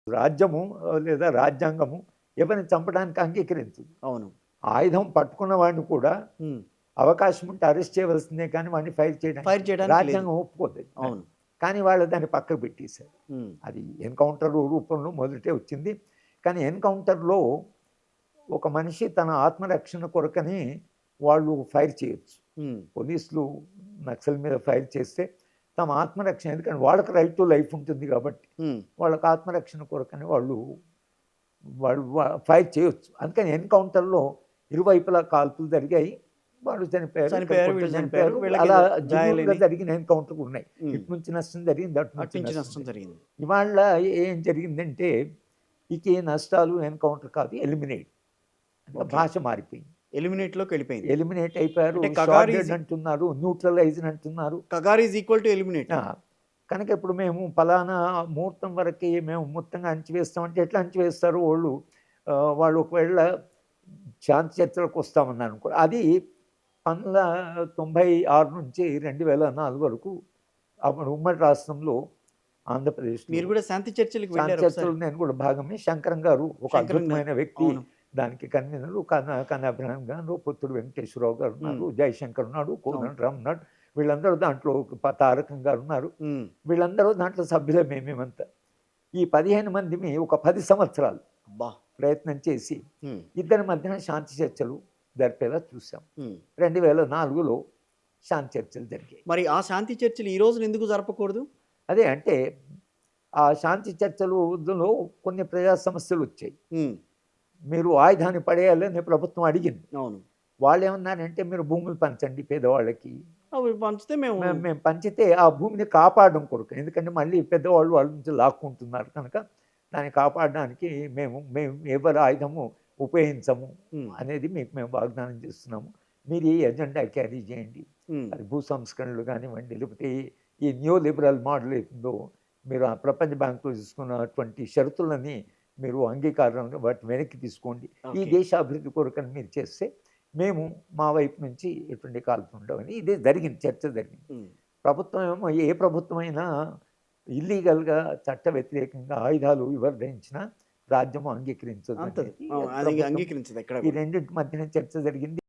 రాజ్యము లేదా రాజ్యాంగము ఎవరిని చంపడానికి అంగీకరించదు. అవును. ఆయుధం పట్టుకున్న వాడిని కూడా హ్మ్. అవకాశం ఉంటే అరెస్ట్ చేయవలసిందే కానీ వాడిని ఫైర్ చేయడానికి చేయడానికి లేదు. రాజ్యాంగం ఒప్పుకోదు. అవును. కానీ వాళ్ళు దాన్ని పక్కకు పెట్టేశారు. హ్మ్. అది ఎన్కౌంటర్ రూపంలో మొదటే వచ్చింది. కానీ ఎన్కౌంటర్‌లో ఒక మనిషి తన ఆత్మరక్షణ కొరకని వాళ్ళు ఫైర్ చేయొచ్చు. హ్మ్. పోలీసులు నక్సల్ మీద ఫైర్ చేస్తే తమ ఆత్మరక్షణ, ఎందుకంటే వాళ్ళకి రైట్ టు లైఫ్ ఉంటుంది కాబట్టి హ్మ్. వాళ్ళకి ఆత్మరక్షణ కొరకని వాళ్ళు వాళ్ళు ఫైర్ చేయొచ్చు. అందుకని ఎన్కౌంటర్‌లో ఇరువైపులా కాల్పులు జరిగాయి. వాళ్ళు చనిపోయారు. ఇక్కడ చనిపోయారు. కొంత వీళ్ళు చనిపోయారు. చనిపోయారు. వీళ్ళకి అలా జెన్యూన్‌గా గాయాలైనయి. జరిగిన ఎన్కౌంటర్‌లు ఉన్నాయి. హ్మ్. ఇటు నుంచి నష్టం జరిగింది. అటు అటు నుంచి నుంచి నష్టం జరిగింది. ఇవాళ ఏం జరిగిందంటే ఇక ఈ నష్టాలు ఎన్కౌంటర్ కాదు, ఎలిమినేట్. అంటే ఓకే. భాష మారిపోయింది. ఎలిమినేట్‌లోకెళ్ళిపోయింది. ఎలిమినేట్ అయిపోయారు. అంటే షార్ట్ కగార్ డెడ్ అంటున్నారు. న్యూట్రలైజ్డ్ అంటున్నారు. Kagar is equal to eliminate. ఆ! కనుక ఇప్పుడు మేము పలానా ముహూర్తం వరకి మేము మొత్తంగా అణచివేస్తామంటే ఎట్లా అణచివేస్తారు వోళ్ళు? వాళ్ళు ఒకవేళ శాంతి చర్చలకు వస్తామన్నారనుకో, అది 1996 నుంచి 2004 వరకు అప్పుడు ఉమ్మడి రాష్ట్రంలో ఆంధ్రప్రదేశ్‌లో మీరు కూడా శాంతి చర్చలకు శాంతి వెళ్లారు చర్చలు ఒకసారి. నేను కూడా భాగమే. శంకరం గారు ఒక శంకరన్ గారు. అద్భుతమైన వ్యక్తి. అవును. దానికి కన్వీనరు కన్నా గారు, పుత్తూరు వెంకటేశ్వరరావు గారు ఉన్నారు, హ్మ్. జయశంకర్ ఉన్నాడు, అవును. కోదండరామ్ ఉన్నాడు. వీళ్ళందరూ దాంట్లో తారకం గారు ఉన్నారు. హ్మ్. వీళ్ళందరూ దాంట్లో సభ్యులమే మేమంతా. ఈ 15 మందిమి ఒక 10 సంవత్సరాలు అబ్బా! ప్రయత్నం చేసి హ్మ్. ఇద్దరి మధ్యన శాంతి చర్చలు జరిపేలా చూసాం. హ్మ్. 2004లో శాంతి చర్చలు జరిగాయి. మరి ఆ శాంతి చర్చలు ఈ రోజున ఎందుకు జరపకూడదు? అదే అంటే ఆ శాంతి చర్చలులో కొన్ని ప్రజా సమస్యలొచ్చాయి. హ్మ్. మీరు ఆయుధాన్ని పడేయాలని ప్రభుత్వం అడిగింది. అవును. వాళ్ళేమన్నారంటే మీరు భూములు పంచండి పేదవాళ్ళకి. అవి పంచితే మేము మేము పంచితే ఆ భూమిని కాపాడడం కొరకు. ఎందుకంటే మళ్ళీ పెద్దవాళ్ళు వాళ్ళ నుంచి లాక్కుంటున్నారు కనుక దాన్ని కాపాడడానికి మేము మేము ఎవరి ఆయుధము ఉపయోగించము హ్మ్. అనేది మీకు మేము వాగ్దానం చేస్తున్నాము. మీరు ఈ ఎజెండా క్యారీ చేయండి. హ్మ్. అది భూ సంస్కరణలు కానివ్వండి, లేకపోతే ఈ న్యూ లిబరల్ మోడల్ ఏతుందో మీరు ఆ ప్రపంచ బ్యాంకులో తీసుకున్నటువంటి షరతులని మీరు అంగీకారం వాటిని వెనక్కి తీసుకోండి. ఈ ఓకే. దేశాభివృద్ధి కొరకని మీరు చేస్తే మేము మా వైపు నుంచి ఎటువంటి కాల్పులు ఉండవని ఇదే జరిగింది. చర్చ జరిగింది. హ్మ్. ప్రభుత్వం ఏమో ఏ ప్రభుత్వమైనా ఇల్లీగల్‌గా చట్ట వ్యతిరేకంగా ఆయుధాలు ఎవరు ధరించినా రాజ్యము అంగీకరించదు అంతది. అనేది అవును. అది ప్రభుత్వం. అంగీకరించదు ఎక్కడ ఈ కూడా. రెండింటి మధ్యన చర్చ జరిగింది.